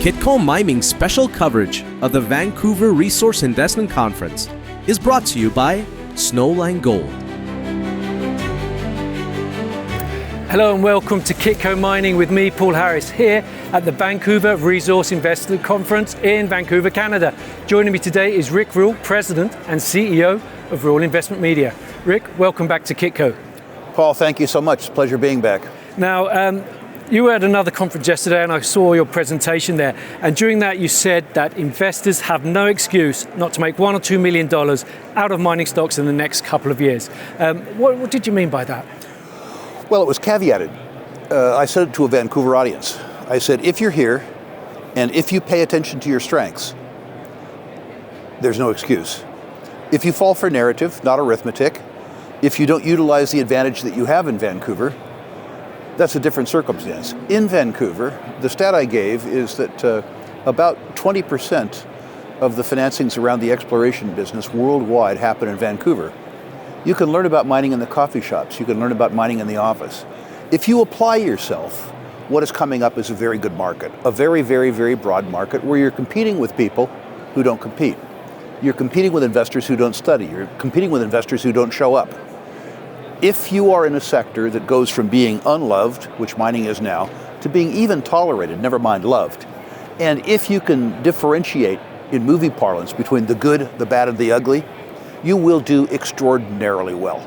Kitco Mining's special coverage of the Vancouver Resource Investment Conference is brought to you by Snowline Gold. Hello and welcome to Kitco Mining with me, Paul Harris, here at the Vancouver Resource Investment Conference in Vancouver, Canada. Joining me today is Rick Rule, President and CEO of Rule Investment Media. Rick, welcome back to Kitco. Paul, thank you so much. It's a pleasure being back. Now, you were at another conference yesterday and I saw your presentation there. And during that you said that investors have no excuse not to make $1 or $2 million out of mining stocks in the next couple of years. What did you mean by that? Well, it was caveated. I said it to a Vancouver audience. I said, if you're here and if you pay attention to your strengths, there's no excuse. If you fall for narrative, not arithmetic, if you don't utilize the advantage that you have in Vancouver, that's a different circumstance. In Vancouver, the stat I gave is that about 20% of the financings around the exploration business worldwide happen in Vancouver. You can learn about mining in the coffee shops. You can learn about mining in the office. If you apply yourself, what is coming up is a very good market, a very, very, very broad market where you're competing with people who don't compete. You're competing with investors who don't study. You're competing with investors who don't show up. If you are in a sector that goes from being unloved, which mining is now, to being even tolerated, never mind loved, and if you can differentiate in movie parlance between the good, the bad, and the ugly, you will do extraordinarily well.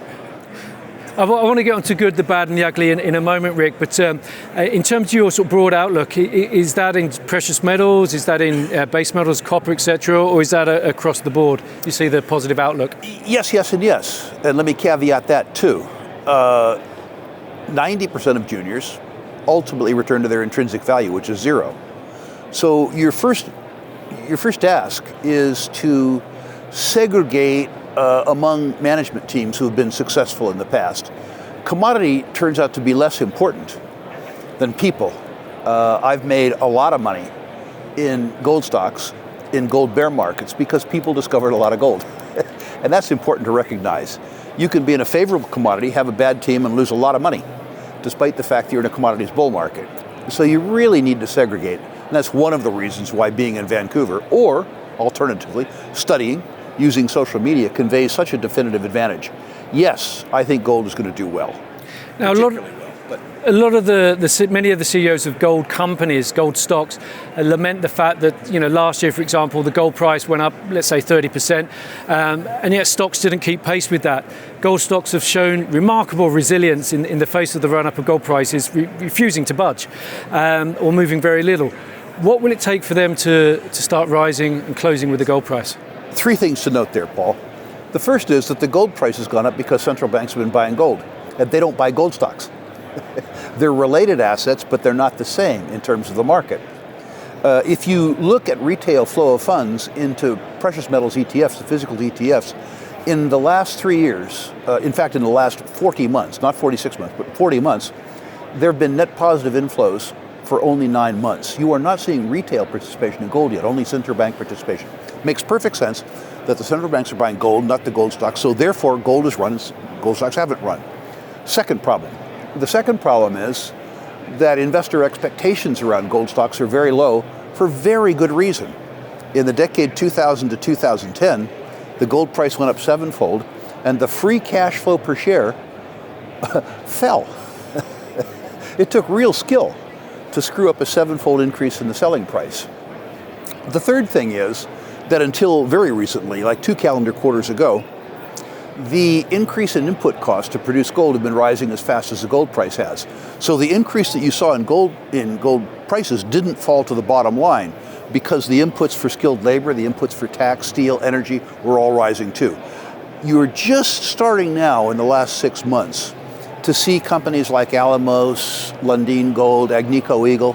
I want to get on to good, the bad, and the ugly in a moment, Rick, but in terms of your sort of broad outlook, is that in precious metals, is that in base metals, copper, etc., or is that across the board? You see the positive outlook? Yes, yes, and yes. And let me caveat that too. 90% of juniors ultimately return to their intrinsic value, which is zero. So your first task is to segregate among management teams who have been successful in the past. Commodity turns out to be less important than people. I've made a lot of money in gold stocks, in gold bear markets, because people discovered a lot of gold. And that's important to recognize. You can be in a favorable commodity, have a bad team, and lose a lot of money, despite the fact that you're in a commodities bull market. So you really need to segregate. And that's one of the reasons why being in Vancouver, or alternatively, studying, using social media conveys such a definitive advantage. Yes, I think gold is going to do well. Now, many of the CEOs of gold companies, gold stocks, lament the fact that last year, for example, the gold price went up, let's say 30%, and yet stocks didn't keep pace with that. Gold stocks have shown remarkable resilience in the face of the run-up of gold prices, refusing to budge or moving very little. What will it take for them to start rising and closing with the gold price? Three things to note there, Paul. The first is that the gold price has gone up because central banks have been buying gold, and they don't buy gold stocks. They're related assets, but they're not the same in terms of the market. If you look at retail flow of funds into precious metals ETFs, the physical ETFs, in the last 3 years, in fact in the last 40 months, not 46 months, but 40 months, there have been net positive inflows for only 9 months. You are not seeing retail participation in gold yet, only central bank participation. Makes perfect sense that the central banks are buying gold, not the gold stocks, so therefore gold is run, gold stocks haven't run. Second problem. The second problem is that investor expectations around gold stocks are very low for very good reason. In the decade 2000 to 2010, the gold price went up sevenfold and the free cash flow per share fell. It took real skill to screw up a sevenfold increase in the selling price. The third thing is that until very recently, like 2 calendar quarters ago, the increase in input costs to produce gold have been rising as fast as the gold price has. So the increase that you saw in gold prices didn't fall to the bottom line because the inputs for skilled labor, the inputs for tax, steel, energy were all rising too. You're just starting now in the last 6 months to see companies like Alamos, Lundin Gold, Agnico Eagle,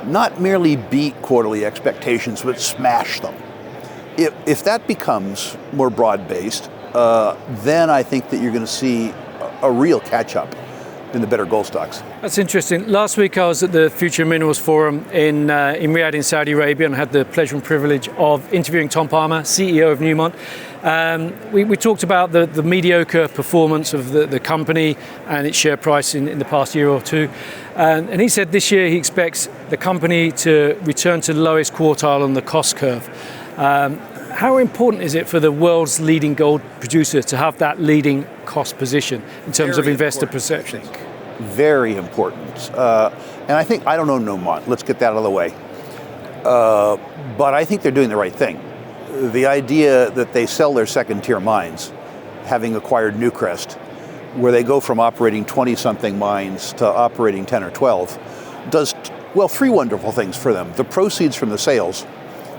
not merely beat quarterly expectations, but smash them. If that becomes more broad-based, then I think that you're going to see a real catch-up in the better gold stocks. That's interesting. Last week I was at the Future Minerals Forum in Riyadh in Saudi Arabia and had the pleasure and privilege of interviewing Tom Palmer, CEO of Newmont. We talked about the mediocre performance of the company and its share price in the past year or two. And he said this year he expects the company to return to the lowest quartile on the cost curve. How important is it for the world's leading gold producer to have that leading cost position in terms of investor perception? Very important. And I think, I don't know Newmont, let's get that out of the way. But I think they're doing the right thing. The idea that they sell their second tier mines, having acquired Newcrest, where they go from operating 20-something mines to operating 10 or 12, does, well, three wonderful things for them. The proceeds from the sales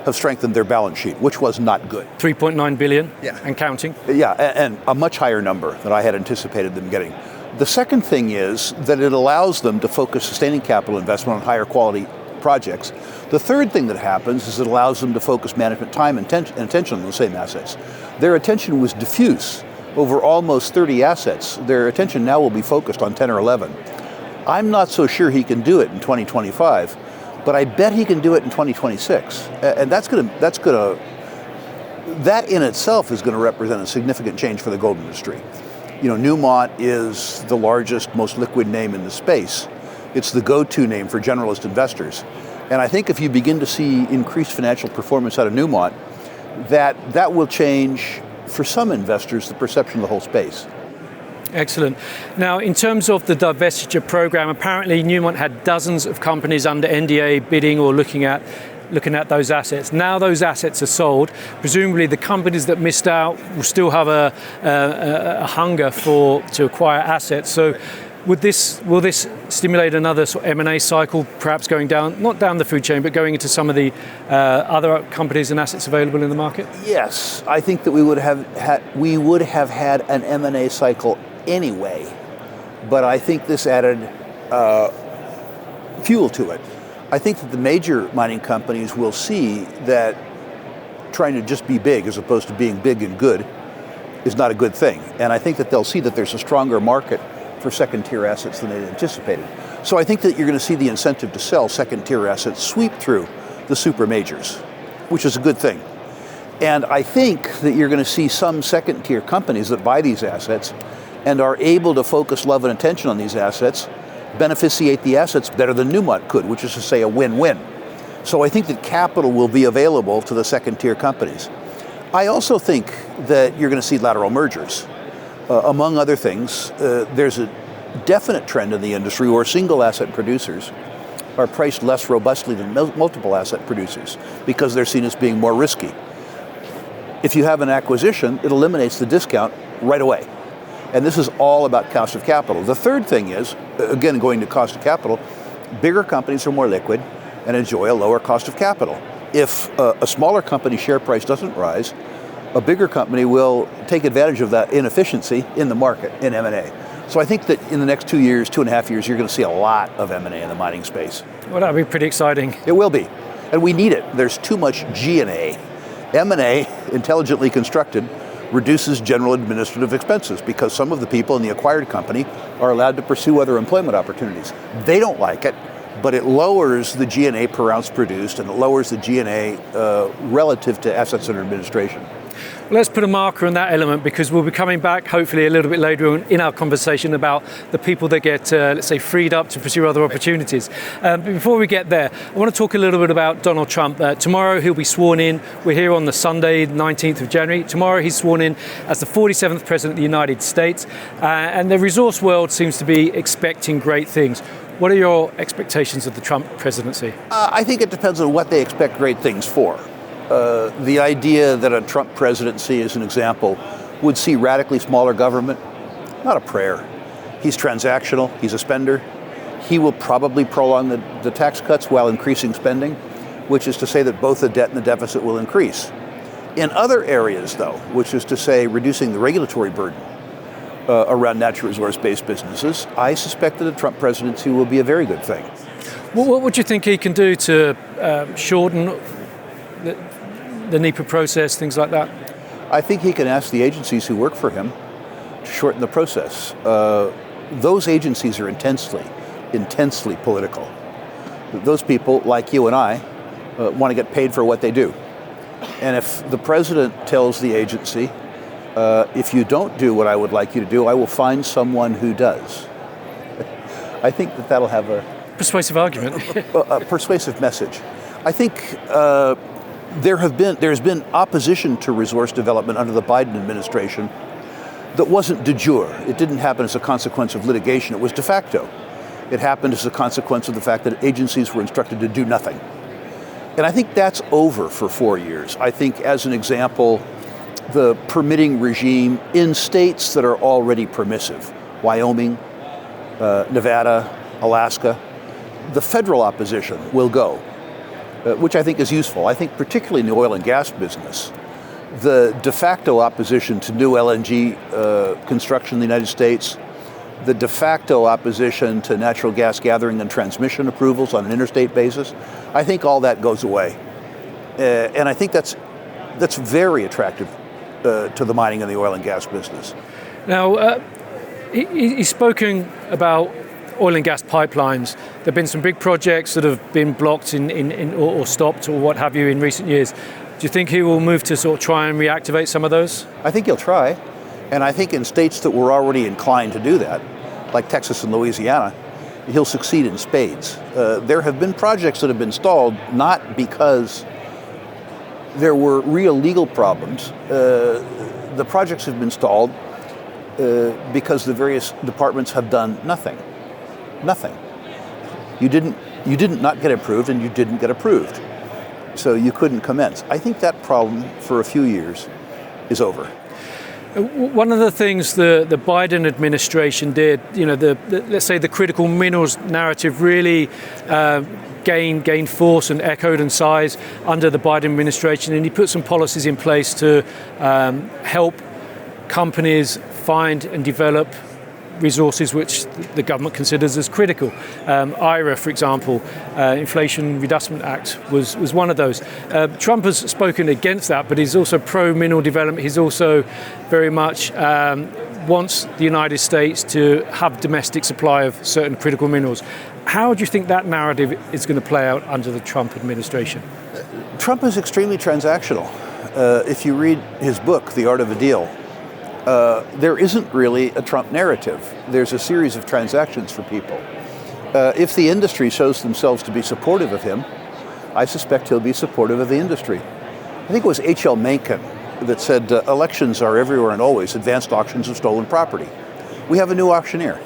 have strengthened their balance sheet, which was not good. 3.9 billion and counting. Yeah, and a much higher number than I had anticipated them getting. The second thing is that it allows them to focus sustaining capital investment on higher quality projects. The third thing that happens is it allows them to focus management time and attention on the same assets. Their attention was diffuse over almost 30 assets. Their attention now will be focused on 10 or 11. I'm not so sure he can do it in 2025. But I bet he can do it in 2026, and that in itself is going to represent a significant change for the gold industry. You know, Newmont is the largest, most liquid name in the space. It's the go-to name for generalist investors, and I think if you begin to see increased financial performance out of Newmont, that will change for some investors the perception of the whole space. Excellent. Now, in terms of the divestiture program, apparently Newmont had dozens of companies under NDA bidding or looking at those assets. Now those assets are sold. Presumably the companies that missed out will still have a hunger to acquire assets. So will this stimulate another sort of M&A cycle, perhaps going down, not down the food chain, but going into some of the other companies and assets available in the market? Yes, I think that we would have had an M&A cycle anyway, but I think this added fuel to it. I think that the major mining companies will see that trying to just be big as opposed to being big and good is not a good thing. And I think that they'll see that there's a stronger market for second tier assets than they anticipated. So I think that you're going to see the incentive to sell second tier assets sweep through the super majors, which is a good thing. And I think that you're going to see some second tier companies that buy these assets and are able to focus love and attention on these assets, beneficiate the assets better than Newmont could, which is to say a win-win. So I think that capital will be available to the second tier companies. I also think that you're going to see lateral mergers. Among other things, there's a definite trend in the industry where single asset producers are priced less robustly than multiple asset producers because they're seen as being more risky. If you have an acquisition, it eliminates the discount right away. And this is all about cost of capital. The third thing is, again, going to cost of capital, bigger companies are more liquid and enjoy a lower cost of capital. If a smaller company's share price doesn't rise, a bigger company will take advantage of that inefficiency in the market, in M&A. So I think that in the next 2 years, 2.5 years, you're going to see a lot of M&A in the mining space. Well, that'll be pretty exciting. It will be. And we need it. There's too much G&A. M&A, intelligently constructed, reduces general administrative expenses because some of the people in the acquired company are allowed to pursue other employment opportunities. They don't like it, but it lowers the G&A per ounce produced and it lowers the G&A relative to assets under administration. Let's put a marker on that element because we'll be coming back hopefully a little bit later on in our conversation about the people that get, let's say, freed up to pursue other opportunities. But before we get there, I want to talk a little bit about Donald Trump. Tomorrow he'll be sworn in. We're here on the Sunday, 19th of January. Tomorrow he's sworn in as the 47th President of the United States. And the resource world seems to be expecting great things. What are your expectations of the Trump presidency? I think it depends on what they expect great things for. The idea that a Trump presidency, as an example, would see radically smaller government, not a prayer. He's transactional, he's a spender. He will probably prolong the tax cuts while increasing spending, which is to say that both the debt and the deficit will increase. In other areas, though, which is to say reducing the regulatory burden around natural resource-based businesses, I suspect that a Trump presidency will be a very good thing. What would you think he can do to shorten the NEPA process, things like that? I think he can ask the agencies who work for him to shorten the process. those agencies are intensely political. Those people, like you and I, want to get paid for what they do. And if the president tells the agency, if you don't do what I would like you to do, I will find someone who does. I think that'll have a persuasive argument. a persuasive message. I think there's been opposition to resource development under the Biden administration that wasn't de jure. It didn't happen as a consequence of litigation. It was de facto. It happened as a consequence of the fact that agencies were instructed to do nothing. And I think that's over for 4 years. I think, as an example, the permitting regime in states that are already permissive, Wyoming, Nevada, Alaska, the federal opposition will go, which I think is useful. I think particularly in the oil and gas business, the de facto opposition to new LNG construction in the United States, the de facto opposition to natural gas gathering and transmission approvals on an interstate basis, I think all that goes away. And I think that's very attractive to the mining and the oil and gas business. Now, he's spoken about oil and gas pipelines. There have been some big projects that have been blocked or stopped or what have you in recent years. Do you think he will move to sort of try and reactivate some of those? I think he'll try. And I think in states that were already inclined to do that, like Texas and Louisiana, he'll succeed in spades. There have been projects that have been stalled not because there were real legal problems. The projects have been stalled because the various departments have done nothing. Nothing. You didn't not get approved, and you didn't get approved. So you couldn't commence. I think that problem for a few years is over. One of the things the Biden administration did, let's say the critical minerals narrative really gained force and echoed in size under the Biden administration, and he put some policies in place to help companies find and develop resources which the government considers as critical. IRA, for example, Inflation Reduction Act was one of those. Trump has spoken against that, but he's also pro-mineral development. He's also very much wants the United States to have domestic supply of certain critical minerals. How do you think that narrative is going to play out under the Trump administration? Trump is extremely transactional. If you read his book, The Art of a Deal, there isn't really a Trump narrative. There's a series of transactions for people. If the industry shows themselves to be supportive of him, I suspect he'll be supportive of the industry. I think it was H.L. Mencken that said, elections are everywhere and always advanced auctions of stolen property. We have a new auctioneer.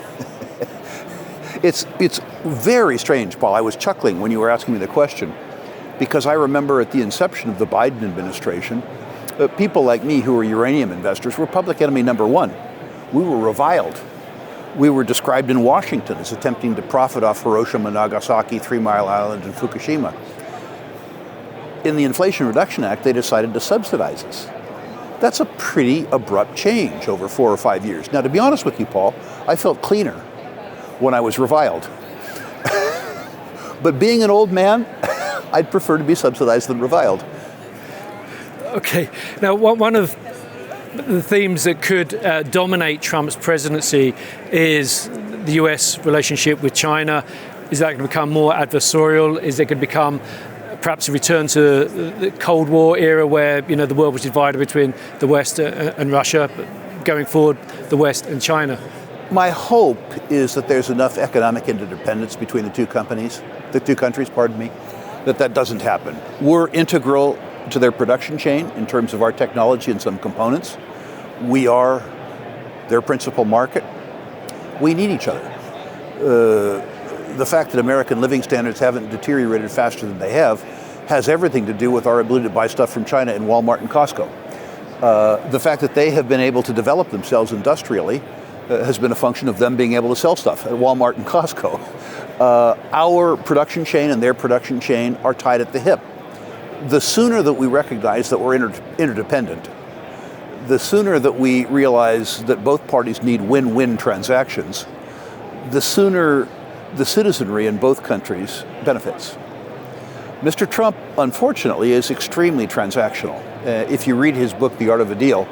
It's very strange, Paul. I was chuckling when you were asking me the question, because I remember at the inception of the Biden administration, people like me who were uranium investors were public enemy number one. We were reviled. We were described in Washington as attempting to profit off Hiroshima, Nagasaki, 3 Mile Island, and Fukushima. In the Inflation Reduction Act, they decided to subsidize us. That's a pretty abrupt change over 4 or 5 years. Now, to be honest with you, Paul, I felt cleaner when I was reviled. But being an old man, I'd prefer to be subsidized than reviled. Okay. Now, one of the themes that could dominate Trump's presidency is the US relationship with China. Is that going to become more adversarial? Is it going to become perhaps a return to the Cold War era where the world was divided between the West and Russia, but going forward, the West and China? My hope is that there's enough economic interdependence between the two countries, that doesn't happen. We're integral to their production chain in terms of our technology and some components. We are their principal market. We need each other. The fact that American living standards haven't deteriorated faster than they have has everything to do with our ability to buy stuff from China in Walmart and Costco. The fact that they have been able to develop themselves industrially has been a function of them being able to sell stuff at Walmart and Costco. Our production chain and their production chain are tied at the hip. The sooner that we recognize that we're interdependent, the sooner that we realize that both parties need win-win transactions, the sooner the citizenry in both countries benefits. Mr. Trump, unfortunately, is extremely transactional. If you read his book, The Art of a Deal,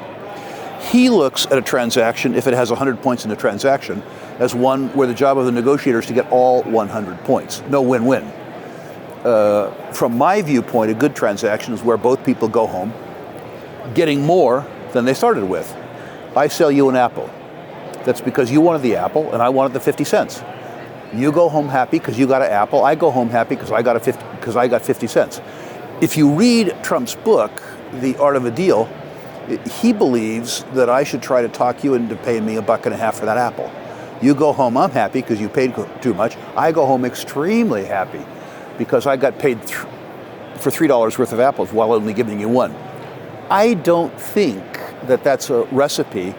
He looks at a transaction, if it has 100 points in the transaction, as one where the job of the negotiator is to get all 100 points. No win-win. From my viewpoint, a good transaction is where both people go home getting more than they started with. I sell you an apple. That's because you wanted the apple and I wanted the 50 cents. You go home happy because you got an apple. I go home happy because I got 50 cents. If you read Trump's book, The Art of a Deal, he believes that I should try to talk you into paying me $1.50 for that apple. You go home, I'm happy because you paid too much. I go home extremely happy because I got paid for $3 worth of apples while only giving you one. I don't think that that's a recipe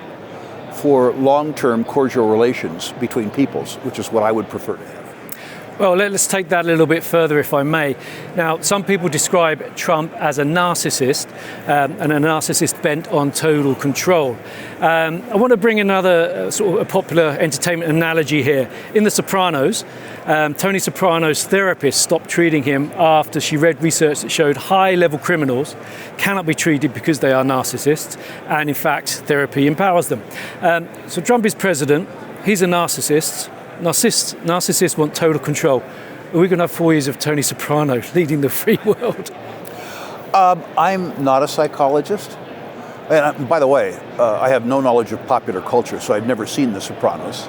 for long-term cordial relations between peoples, which is what I would prefer to have. Well, let's take that a little bit further, if I may. Now, some people describe Trump as a narcissist, and a narcissist bent on total control. I want to bring another sort of a popular entertainment analogy here. In The Sopranos, Tony Soprano's therapist stopped treating him after she read research that showed high-level criminals cannot be treated because they are narcissists, and in fact, therapy empowers them. So Trump is president, he's a narcissist. Narcissists want total control. Are we going to have 4 years of Tony Soprano leading the free world? I'm not a psychologist. And by the way, I have no knowledge of popular culture, so I've never seen The Sopranos.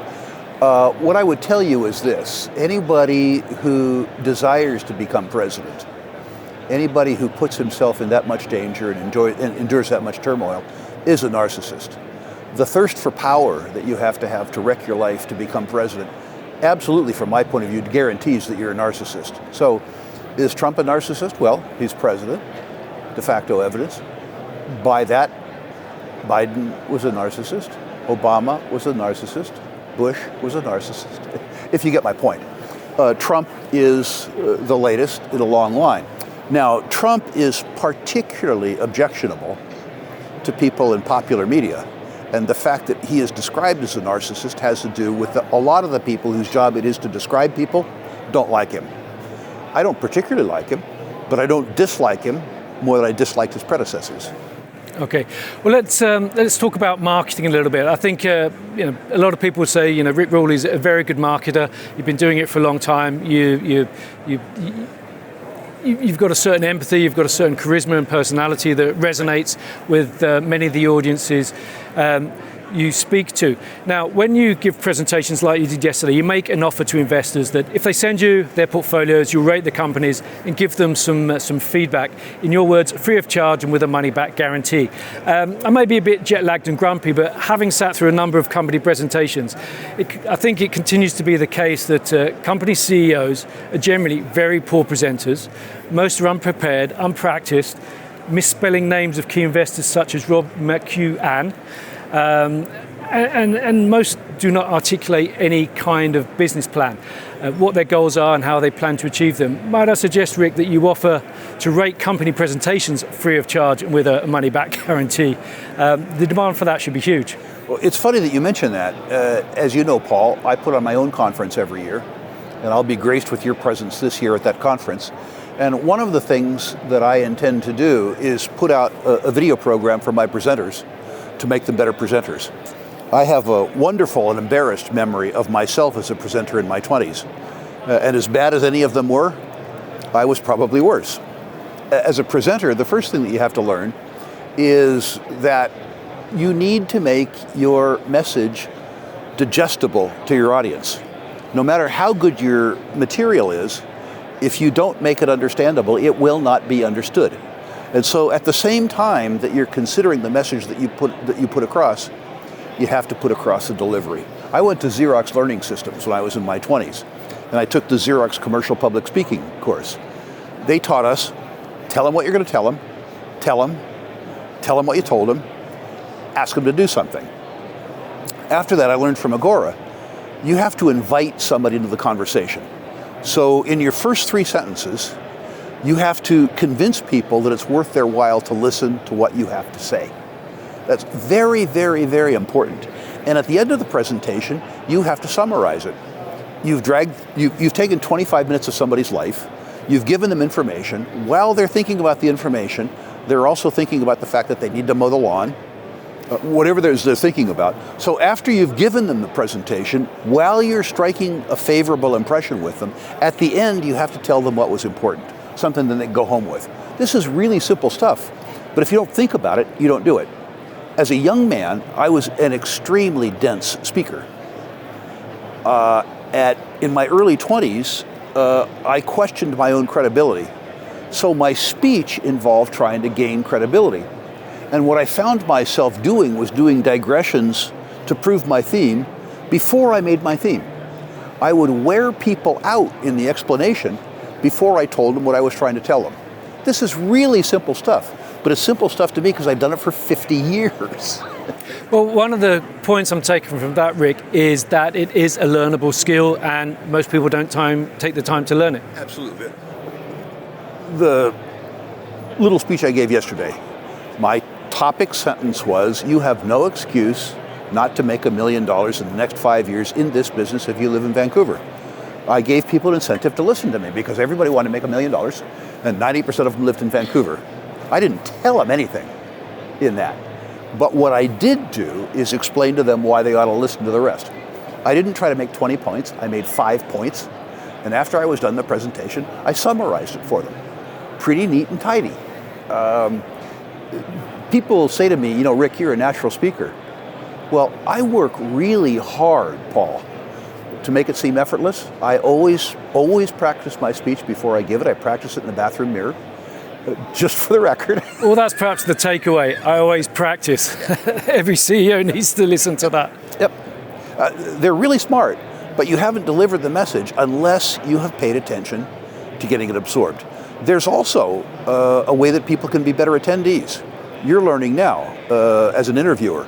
What I would tell you is this. Anybody who desires to become president, anybody who puts himself in that much danger and endures that much turmoil is a narcissist. The thirst for power that you have to wreck your life to become president, absolutely, from my point of view, guarantees that you're a narcissist. So, is Trump a narcissist? Well, he's president, de facto evidence. By that, Biden was a narcissist, Obama was a narcissist, Bush was a narcissist, if you get my point. Trump is the latest in a long line. Now, Trump is particularly objectionable to people in popular media. And the fact that he is described as a narcissist has to do with a lot of the people whose job it is to describe people don't like him. I don't particularly like him, but I don't dislike him more than I disliked his predecessors. Okay, well let's talk about marketing a little bit. I think a lot of people would say Rick Rule is a very good marketer. You've been doing it for a long time. You've got a certain empathy, you've got a certain charisma and personality that resonates with many of the audiences you speak to. Now, when you give presentations like you did yesterday, you make an offer to investors that if they send you their portfolios, you'll rate the companies and give them some feedback. In your words, free of charge and with a money-back guarantee. I may be a bit jet-lagged and grumpy, but having sat through a number of company presentations, I think it continues to be the case that company CEOs are generally very poor presenters. Most are unprepared, unpracticed, misspelling names of key investors such as Rob McEwan, and most do not articulate any kind of business plan, what their goals are and how they plan to achieve them. Might I suggest, Rick, that you offer to rate company presentations free of charge and with a money-back guarantee? The demand for that should be huge. Well, it's funny that you mention that. As you know, Paul, I put on my own conference every year, and I'll be graced with your presence this year at that conference. And one of the things that I intend to do is put out a video program for my presenters to make them better presenters. I have a wonderful and embarrassed memory of myself as a presenter in my 20s. And as bad as any of them were, I was probably worse. As a presenter, the first thing that you have to learn is that you need to make your message digestible to your audience. No matter how good your material is, if you don't make it understandable, it will not be understood. And so at the same time that you're considering the message that you put across, you have to put across the delivery. I went to Xerox Learning Systems when I was in my 20s, and I took the Xerox Commercial Public Speaking course. They taught us, tell them what you're going to tell them what you told them, ask them to do something. After that, I learned from Agora, you have to invite somebody into the conversation. So in your first 3 sentences, you have to convince people that it's worth their while to listen to what you have to say. That's very, very, very important. And at the end of the presentation, you have to summarize it. You've taken 25 minutes of somebody's life, you've given them information. While they're thinking about the information, they're also thinking about the fact that they need to mow the lawn, whatever they're thinking about. So after you've given them the presentation, while you're striking a favorable impression with them, at the end you have to tell them what was important, something that they go home with. This is really simple stuff, but if you don't think about it, you don't do it. As a young man, I was an extremely dense speaker. In my early 20s, I questioned my own credibility. So my speech involved trying to gain credibility. And what I found myself doing was doing digressions to prove my theme before I made my theme. I would wear people out in the explanation before I told them what I was trying to tell them. This is really simple stuff, but it's simple stuff to me because I've done it for 50 years. Well, one of the points I'm taking from that, Rick, is that it is a learnable skill and most people don't take the time to learn it. Absolutely. The little speech I gave yesterday, my topic sentence was, you have no excuse not to make $1 million in the next 5 years in this business if you live in Vancouver. I gave people an incentive to listen to me because everybody wanted to make $1 million and 90% of them lived in Vancouver. I didn't tell them anything in that. But what I did do is explain to them why they ought to listen to the rest. I didn't try to make 20 points, I made 5 points. And after I was done the presentation, I summarized it for them. Pretty neat and tidy. People say to me, Rick, you're a natural speaker. Well, I work really hard, Paul, to make it seem effortless. I always practice my speech before I give it. I practice it in the bathroom mirror. Just for the record. Well, that's perhaps the takeaway. I always practice. Every CEO needs to listen to that. Yep. They're really smart, but you haven't delivered the message unless you have paid attention to getting it absorbed. There's also a way that people can be better attendees. You're learning now as an interviewer.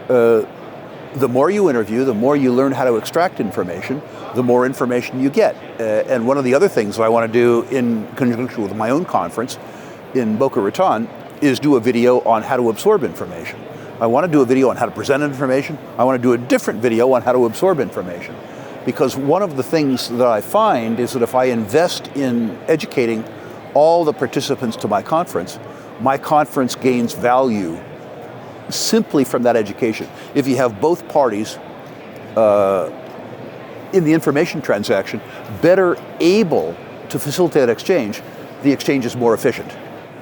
The more you interview, the more you learn how to extract information, the more information you get. And one of the other things that I want to do in conjunction with my own conference in Boca Raton is do a video on how to absorb information. I want to do a video on how to present information. I want to do a different video on how to absorb information. Because one of the things that I find is that if I invest in educating all the participants to my conference gains value simply from that education. If you have both parties in the information transaction better able to facilitate exchange, the exchange is more efficient.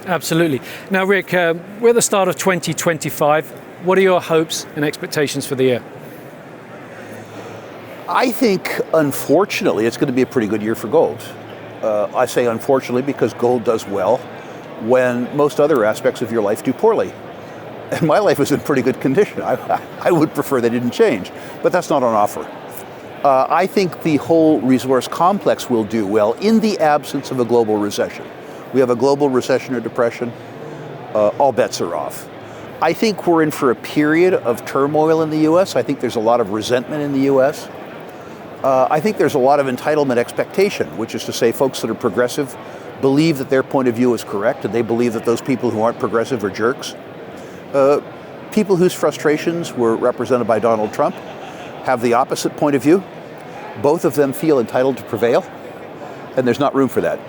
Absolutely. Now, Rick, we're at the start of 2025. What are your hopes and expectations for the year? I think, unfortunately, it's going to be a pretty good year for gold. I say unfortunately because gold does well when most other aspects of your life do poorly. And my life is in pretty good condition. I would prefer they didn't change, but that's not on offer. I think the whole resource complex will do well in the absence of a global recession. We have a global recession or depression, all bets are off. I think we're in for a period of turmoil in the U.S. I think there's a lot of resentment in the U.S. I think there's a lot of entitlement expectation, which is to say folks that are progressive believe that their point of view is correct, and they believe that those people who aren't progressive are jerks. People whose frustrations were represented by Donald Trump have the opposite point of view. Both of them feel entitled to prevail, and there's not room for that.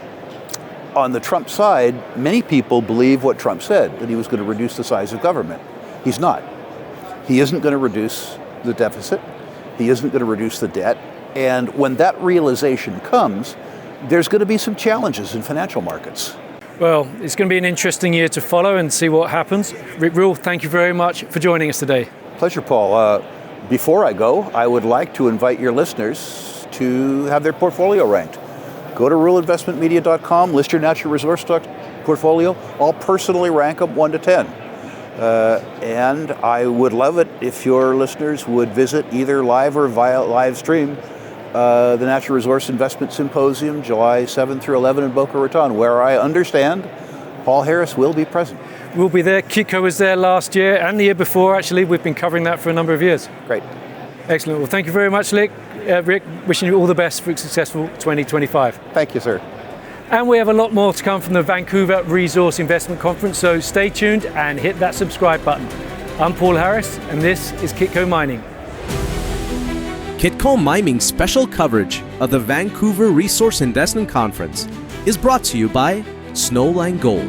On the Trump side, many people believe what Trump said, that he was going to reduce the size of government. He's not. He isn't going to reduce the deficit. He isn't going to reduce the debt. And when that realization comes, there's going to be some challenges in financial markets. Well, it's going to be an interesting year to follow and see what happens. Rick Rule, thank you very much for joining us today. Pleasure, Paul. Before I go, I would like to invite your listeners to have their portfolio ranked. Go to ruleinvestmentmedia.com, list your natural resource stock portfolio. I'll personally rank them 1 to 10. And I would love it if your listeners would visit either live or via live stream the Natural Resource Investment Symposium, July 7 through 11 in Boca Raton, where I understand Paul Harris will be present. We'll be there. Kitco was there last year and the year before, actually. We've been covering that for a number of years. Great. Excellent. Well, thank you very much, Rick. Wishing you all the best for a successful 2025. Thank you, sir. And we have a lot more to come from the Vancouver Resource Investment Conference, so stay tuned and hit that subscribe button. I'm Paul Harris, and this is Kitco Mining. Kitco Mining's special coverage of the Vancouver Resource Investment Conference is brought to you by Snowline Gold.